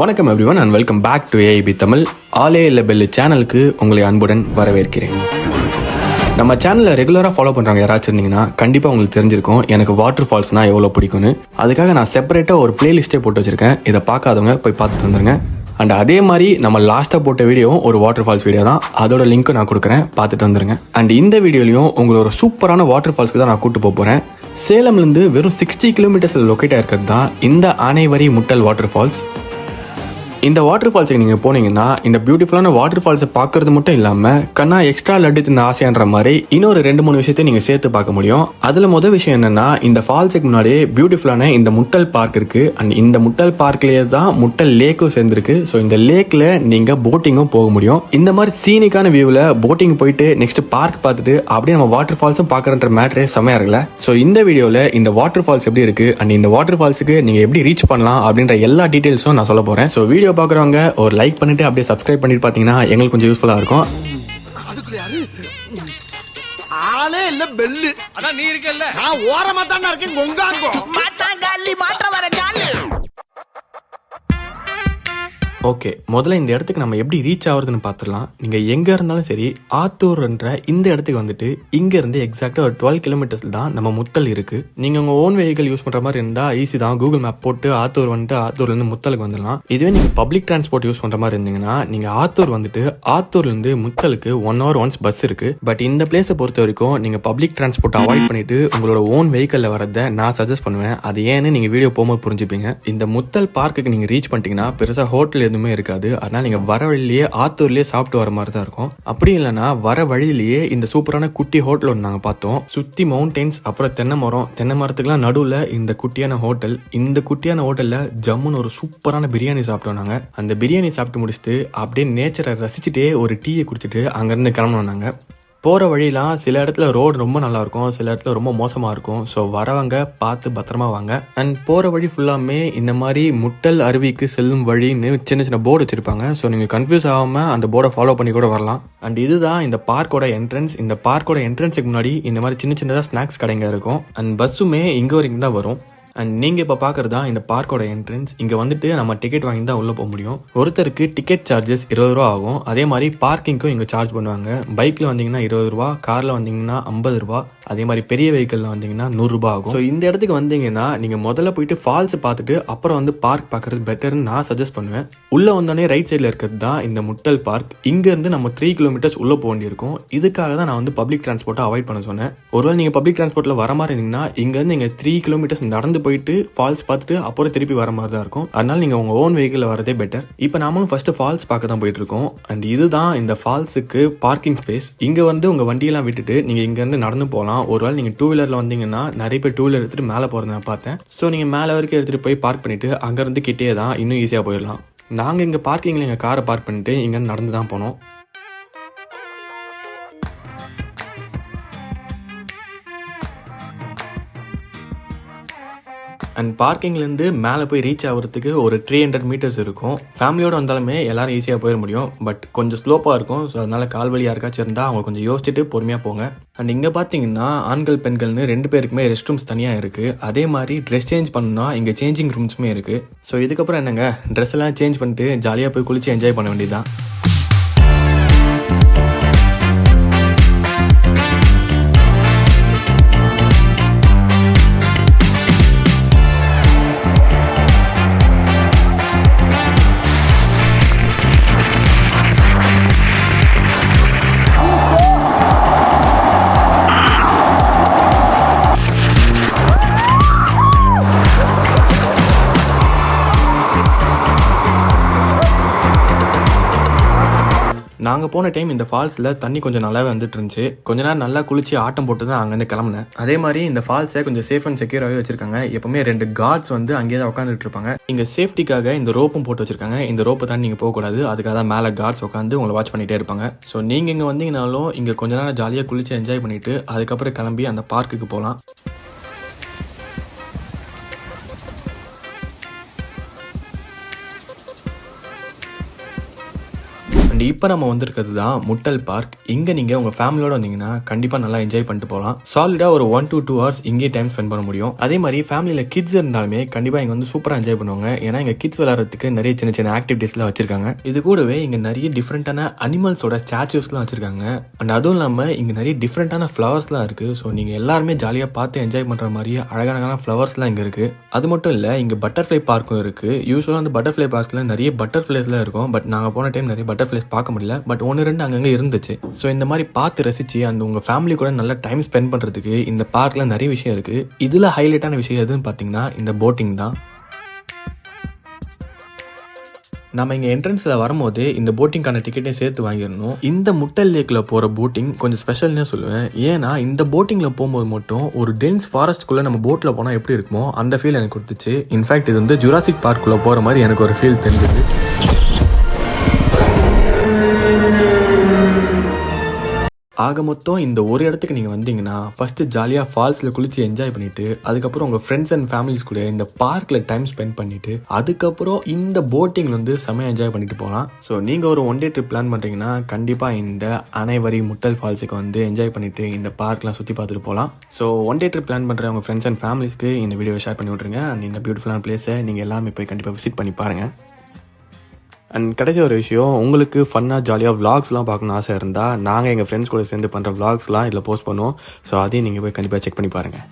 வணக்கம் everyone and welcome back to AIB Tamil. ஆலே இல்ல பெல்லு சேனலுக்கு உங்களை அன்புடன் வரவேற்கிறேன். நம்ம சேனலில் ரெகுலராக ஃபாலோ பண்ணுறாங்க யாராச்சும் இருந்தீங்கன்னா கண்டிப்பாக உங்களுக்கு தெரிஞ்சிருக்கும் எனக்கு வாட்டர் ஃபால்ஸ்னால் எவ்வளோ பிடிக்கும்னு. அதுக்காக நான் செப்பரேட்டாக ஒரு பிளேலிஸ்ட்டே போட்டு வச்சுருக்கேன். இதை பார்க்காதவங்க போய் பார்த்துட்டு வந்துருங்க. அண்ட் அதே மாதிரி நம்ம லாஸ்ட்டாக போட்ட வீடியோவும் ஒரு வாட்டர் ஃபால்ஸ் வீடியோ தான், அதோட லிங்க்கும் நான் கொடுக்குறேன், பார்த்துட்டு வந்துருங்க. அண்ட் இந்த வீடியோலையும் உங்களை ஒரு சூப்பரான வாட்டர் ஃபால்ஸ்க்கு தான் நான் கூப்பிட்டு போகிறேன். சேலம்லேருந்து வெறும் 60 கிலோமீட்டர்ஸில் லொக்கேட் ஆகிருக்கிறது தான் இந்த ஆனைவரி முட்டல் வாட்டர் ஃபால்ஸ். இந்த வாட்டர் ஃபால்ஸுக்கு நீங்கள் போனீங்கன்னா இந்த பியூட்டிஃபுல்லான வாட்டர் ஃபால்ஸை பார்க்கறது மட்டும் இல்லாமல் கண்ணா எக்ஸ்ட்ரா லட்டு தின்ன ஆசையான்ற மாதிரி இன்னொரு 2-3 விஷயத்தை நீங்கள் சேர்த்து பார்க்க முடியும். அதில் முதல் விஷயம் என்னன்னா, இந்த ஃபால்ஸுக்கு முன்னாடியே பியூட்டிஃபுல்லான இந்த முட்டல் பார்க் இருக்கு. அண்ட் இந்த முட்டல் பார்க்லேயே தான் முட்டல் லேக்கும் சேர்ந்துருக்கு. ஸோ இந்த லேக்கில் நீங்கள் போட்டிங்கும் போக முடியும். இந்த மாதிரி சீனிக்கான வியூவில் போட்டிங் போயிட்டு நெக்ஸ்ட் பார்க் பார்த்துட்டு அப்படியே நம்ம வாட்டர் ஃபால்ஸும் பார்க்குறன்ற மேட்டரே செமையா இருக்குல்ல. ஸோ இந்த வீடியோவில் இந்த வாட்டர் ஃபால்ஸ் எப்படி இருக்கு அண்ட் இந்த வாட்டர் ஃபால்ஸுக்கு நீங்கள் எப்படி ரீச் பண்ணலாம் அப்படின்ற எல்லா டீட்டெயில்ஸும் நான் சொல்ல போகிறேன். ஸோ வீடியோ பார்க்குறவங்க ஒரு லைக் பண்ணிட்டு அப்படியே சப்ஸ்கிரைப் பண்ணிட்டு பார்த்தீங்கன்னா எங்களுக்கு கொஞ்சம் யூஸ்ஃபுல்லாக இருக்கும். ஆளே இல்ல பெல்லு அதான் நீ இருக்கல்ல, நான் ஓரமா தான்டா இருக்கேன். கொங்காங்கோ மாட்டாங்காலி மாற்ற வர ஜாலி. ஓகே, முதல்ல இந்த இடத்துக்கு நம்ம எப்படி ரீச் ஆகுறதுன்னு பார்த்துடலாம். நீங்கள் எங்கே இருந்தாலும் சரி, ஆத்தூர்ன்ற இந்த இடத்துக்கு வந்துட்டு இங்கேருந்து எக்ஸாக்டாக ஒரு 12 கிலோமீட்டர்ஸ் தான் நம்ம முத்தல் இருக்குது. நீங்கள் உங்கள் ஓன் வெஹிக்கல் யூஸ் பண்ணுற மாதிரி இருந்தால் ஈஸி தான். கூகுள் மேப் போட்டு ஆத்தூர் வந்துட்டு ஆத்தூர்லேருந்து முத்தலுக்கு வந்துடலாம். இதுவே நீங்கள் பப்ளிக் டிரான்ஸ்போர்ட் யூஸ் பண்ணுற மாதிரி இருந்தீங்கன்னா நீங்கள் ஆத்தூர் வந்துட்டு ஆத்தூர்லேருந்து முத்தலுக்கு 1 hour once பஸ் இருக்குது. பட் இந்த பிளேஸை பொறுத்த வரைக்கும் நீங்கள் பப்ளிக் டிரான்ஸ்போர்ட் அவாய்ட் பண்ணிட்டு உங்களோட ஓன் வெஹிக்கலில் வரதை நான் சஜஸ்ட் பண்ணுவேன். அது ஏன்னு நீங்கள் வீடியோ போகும்போது புரிஞ்சுப்பீங்க. இந்த முத்தல் பார்க்குக்கு நீங்கள் ரீச் பண்ணிட்டீங்கன்னா பெருசாக ஹோட்டல் எதுவுமே இருக்காது. அதனால நீங்க வர வழியிலேயே ஆத்தூர்லயே சாப்பிட்டு வர மாதிரி தான் இருக்கும். அப்படி இல்லைன்னா வர வழியிலேயே இந்த சூப்பரான குட்டி ஹோட்டல் ஒன்று நாங்கள் பார்த்தோம். சுத்தி மவுண்டன்ஸ், அப்புறம் தென்னை மரத்துக்குலாம் நடுவில் இந்த குட்டியான ஹோட்டல். இந்த குட்டியான ஹோட்டல்ல ஜம்முன்னு ஒரு சூப்பரான பிரியாணி சாப்பிட்டோம். நாங்கள் அந்த பிரியாணி சாப்பிட்டு முடிச்சுட்டு அப்படியே நேச்சரை ரசிச்சுட்டே ஒரு டீயை குடிச்சிட்டு அங்கேருந்து கிளம்பணும். நாங்கள் போகிற வழியெலாம் சில இடத்துல ரோடு ரொம்ப நல்லாயிருக்கும், சில இடத்துல ரொம்ப மோசமாக இருக்கும். ஸோ வரவங்க பார்த்து பத்திரமா வாங்க. அண்ட் போகிற வழி ஃபுல்லாமே இந்த மாதிரி முட்டல் அருவிக்கு செல்லும் வழின்னு சின்ன சின்ன போர்டு வச்சுருப்பாங்க. ஸோ நீங்கள் கன்ஃபியூஸ் ஆகாமல் அந்த போர்டை ஃபாலோ பண்ணி கூட வரலாம். அண்ட் இதுதான் இந்த பார்க்கோட என்ட்ரன்ஸ். இந்த பார்க்கோட என்ட்ரன்ஸுக்கு முன்னாடி இந்த மாதிரி சின்ன சின்னதாக ஸ்நாக்ஸ் கடைங்க இருக்கும். அண்ட் பஸ்ஸுமே இங்கே வரைக்கும் தான் வரும். அண்ட் நீங்கள் இப்போ பார்க்குறது தான் இந்த பார்க்கோட என்ட்ரன்ஸ். இங்கே வந்துட்டு நம்ம டிக்கெட் வாங்கி தான் உள்ளே போக முடியும். ஒருத்தருக்கு டிக்கெட் சார்ஜஸ் 20 ரூபா ஆகும். அதே மாதிரி பார்க்கிங்க்கும் இங்கே சார்ஜ் பண்ணுவாங்க. பைக்கில் வந்தீங்கன்னா 20 ரூபா, காரில் வந்தீங்கன்னா 50 ரூபா, அதே மாதிரி பெரிய வெஹிக்கிளில் வந்தீங்கன்னா 100 ரூபா ஆகும். ஸோ இந்த இடத்துக்கு வந்தீங்கன்னா நீங்கள் முதல்ல போயிட்டு ஃபால்ஸ் பார்த்துட்டு அப்புறம் வந்து பார்க் பார்க்குறது பெட்டர்னு நான் சஜஸ்ட் பண்ணுவேன். உள்ளே வந்தோடனே ரைட் சைடில் இருக்கிறது தான் இந்த முட்டல் பார்க். இங்கேருந்து நம்ம 3 கிலோமீட்டர்ஸ் உள்ளே போக வேண்டியிருக்கும். இதுக்காக தான் நான் வந்து பப்ளிக் டிரான்ஸ்போர்ட்டை அவாய்ட் பண்ண சொன்னேன். ஒருவேளை நீங்கள் பப்ளிக் டிரான்ஸ்போர்ட்டில் வர மாதிரி இருந்தீங்கன்னா இங்கேருந்து நீங்கள் 3 கிலோமீட்டர்ஸ் நடந்து போயிட்டு ஃபால்ஸ் பார்த்துட்டு அப்புறம் திருப்பி வர மாதிரி தான் இருக்கும். அதனால நீங்கள் உங்கள் ஓன் வெஹிக்கிளில் வரதே பெட்டர். இப்போ நாமளும் ஃபர்ஸ்ட் ஃபால்ஸ் பார்க்க தான் போயிட்டு இருக்கோம். அண்ட் இதுதான் இந்த ஃபால்ஸுக்கு பார்க்கிங் ஸ்பேஸ். இங்கே வந்து உங்கள் வண்டியெல்லாம் விட்டுட்டு நீங்கள் இங்கேருந்து நடந்து போகலாம். ஒருவேளை நீங்கள் 2 வீலரில் வந்தீங்கன்னா நிறைய பேர் 2 வீலர் எடுத்துகிட்டு மேலே போகிறத நான் பார்த்தேன். ஸோ நீங்கள் மேலே வரைக்கும் எடுத்துகிட்டு போய் பார்க் பண்ணிவிட்டு அங்கேருந்து கிட்டே தான் இன்னும் ஈஸியாக போயிடலாம். நாங்கள் இங்கே பார்க்கிங்கில் எங்கள் காரை பார்க் பண்ணிட்டு இங்கேருந்து நடந்து தான் போனோம். அண்ட் பார்க்கிங்லேருந்து மேலே போய் ரீச் ஆகிறதுக்கு ஒரு 300 மீட்டர்ஸ் இருக்கும். ஃபேமிலியோடு வந்தாலுமே எல்லாரும் ஈஸியாக போயிட முடியும். பட் கொஞ்சம் ஸ்லோப்பாக இருக்கும். ஸோ அதனால் கால்வலி யாருக்காச்சும் இருந்தால் அவங்க கொஞ்சம் யோசிச்சுட்டு பொறுமையாக போங்க. அண்ட் இங்கே பார்த்தீங்கன்னா ஆண்கள் பெண்கள்னு 2 பேருக்குமே ரெஸ்ட் ரூம்ஸ் தனியாக இருக்குது. அதே மாதிரி ட்ரெஸ் சேஞ்ச் பண்ணணும்னா இங்கே சேஞ்சிங் ரூம்ஸுமே இருக்குது. ஸோ இதுக்கப்புறம் என்னங்க, ட்ரெஸ் எல்லாம் சேஞ்ச் பண்ணிட்டு ஜாலியாக போய் குளிச்சு என்ஜாய் பண்ண வேண்டியதுதான். நாங்கள் போன டைம் இந்த ஃபால்ஸில் தண்ணி கொஞ்சம் நல்லாவே வந்துட்டு இருந்துச்சு. கொஞ்ச நேரம் நல்லா குளிச்சு ஆட்டம் போட்டு தான் அங்கேருந்து கிளம்புனேன். அதே மாதிரி இந்த ஃபால்ஸை கொஞ்சம் சேஃப் அண்ட் செக்யூராகவே வச்சிருக்காங்க. எப்பவுமே 2 கார்ட்ஸ் வந்து அங்கேயே தான் உட்காந்துட்டு இருப்பாங்க. இங்கே சேஃப்டிக்காக இந்த ரோப்பும் போட்டு வச்சிருக்காங்க. இந்த ரோப்பை தான் நீங்கள் போகக்கூடாது. அதுக்காக தான் மேலே கார்ட்ஸ் உட்காந்து உங்களை வாட்ச் பண்ணிகிட்டே இருப்பாங்க. ஸோ நீங்கள் இங்கே வந்தீங்கனாலும் இங்கே கொஞ்ச நேரம் ஜாலியாக குளிச்சு என்ஜாய் பண்ணிவிட்டு அதுக்கப்புறம் கிளம்பி அந்த பார்க்குக்கு போகலாம். அண்ட் இப்போ நம்ம வந்திருக்கிறது தான் முட்டல் பார்க். இங்கே நீங்கள் உங்கள் ஃபேமிலியோட வந்தீங்கன்னா கண்டிப்பாக நல்லா என்ஜாய் பண்ணிட்டு போகலாம். சாலிடாக ஒரு 1 to 2 hours இங்கே டைம் ஸ்பெண்ட் பண்ண முடியும். அதே மாதிரி ஃபேமிலியில் கிட்ஸ் இருந்தாலுமே கண்டிப்பாக இங்கே வந்து சூப்பராக என்ஜாய் பண்ணுவாங்க. ஏன்னா இங்கே கிட்ஸ் விளையாடுறதுக்கு நிறைய சின்ன சின்ன ஆக்டிவிட்டீஸ்லாம் வச்சிருக்காங்க. இது கூடவே இங்கே நிறைய டிஃப்ரெண்டான அனிமல்ஸோட ஸ்டாச்சூஸ்லாம் வச்சிருக்காங்க. அண்ட் அதுவும் இல்லாமல் இங்கே நிறைய டிஃப்ரெண்டான ஃப்ளவர்ஸ்லாம் இருக்குது. ஸோ நீங்கள் எல்லாருமே ஜாலியாக பார்த்து என்ஜாய் பண்ணுற மாதிரி அழகான ஃப்ளவர்ஸ்லாம் இங்கே இருக்குது. அது மட்டும் இல்லை, இங்கே பட்டர்ஃப்ளை பார்க்கும் இருக்குது. யூஸ்வலாக அந்த பட்டர்ஃப்ளை பார்க்ஸில் நிறைய பட்டர்ஃப்ளைஸ்லாம் இருக்கும். பட் நாங்கள் போன டைம் நிறைய பட்டர்ஃப்ளைஸ் பார்க்க முடியல. பட் 1-2 அங்கங்கே இருந்துச்சு. ஸோ இந்த மாதிரி பார்த்து ரசிச்சு அந்த உங்கள் ஃபேமிலி கூட நல்லா டைம் ஸ்பெண்ட் பண்ணுறதுக்கு இந்த பார்க்கில் நிறைய விஷயம் இருக்குது. இதில் ஹைலைட்டான விஷயம் எதுன்னு பார்த்தீங்கன்னா இந்த போட்டிங் தான். நம்ம இங்கே என்ட்ரன்ஸில் வரும்போது இந்த போட்டிங்கான டிக்கெட்டையும் சேர்த்து வாங்கிடணும். இந்த முட்டல் லேக்கில் போகிற போட்டிங் கொஞ்சம் ஸ்பெஷல்னே சொல்லுவேன். ஏன்னா இந்த போட்டிங்கில் போகும்போது மட்டும் ஒரு டென்ஸ் ஃபாரஸ்ட்குள்ளே நம்ம போட்டில் போனால் எப்படி இருக்குமோ அந்த ஃபீல் எனக்கு கொடுத்துச்சு. இன்ஃபேக்ட் இது வந்து ஜுராசிக் பார்க்குள்ளே போகிற மாதிரி எனக்கு ஒரு ஃபீல் தெரிஞ்சது. ஆக மொத்தம் இந்த ஒரு இடத்துக்கு நீங்கள் வந்தீங்கன்னா ஃபஸ்ட்டு ஜாலியாக ஃபால்ஸில் குளிச்சு என்ஜாய் பண்ணிவிட்டு அதுக்கப்புறம் உங்கள் ஃப்ரெண்ட்ஸ் அண்ட் ஃபேமிலிஸ் கூட இந்த பார்க்கில் டைம் ஸ்பெண்ட் பண்ணிவிட்டு அதுக்கப்புறம் இந்த போட்டிங் வந்து செமையாக என்ஜாய் பண்ணிட்டு போகலாம். ஸோ நீங்கள் ஒரு 1 day ட்ரிப் பிளான் பண்ணுறீங்கன்னா கண்டிப்பாக இந்த அனைவரி முட்டல் ஃபால்ஸுக்கு வந்து என்ஜாய் பண்ணிவிட்டு இந்த பார்க்லாம் சுற்றி பார்த்துட்டு போகலாம். ஸோ 1 day ட்ரிப் பிளான் பண்ணுற உங்கள் ஃப்ரெண்ட்ஸ் அண்ட் ஃபேமிலிஸ்க்கு இந்த வீடியோவை ஷேர் பண்ணி விட்ருங்க. அண்ட் இந்த பியூட்டிஃபுல்லான பிளேஸை நீங்கள் எல்லாருமே போய் கண்டிப்பாக விசிட் பண்ணி பாருங்கள். அண்ட் கடைசி ஒரு விஷயம், உங்களுக்கு ஃபன்னாக ஜாலியாக விளாக்ஸ்லாம் பார்க்கணுன்னு ஆசை இருந்தால் நாங்கள் எங்கள் ஃப்ரெண்ட்ஸ் கூட சேர்ந்து பண்ணுற விளாக்ஸ்லாம் இதில் போஸ்ட் பண்ணுவோம். ஸோ அதையும் நீங்கள் போய் கண்டிப்பாக செக் பண்ணி பாருங்கள்.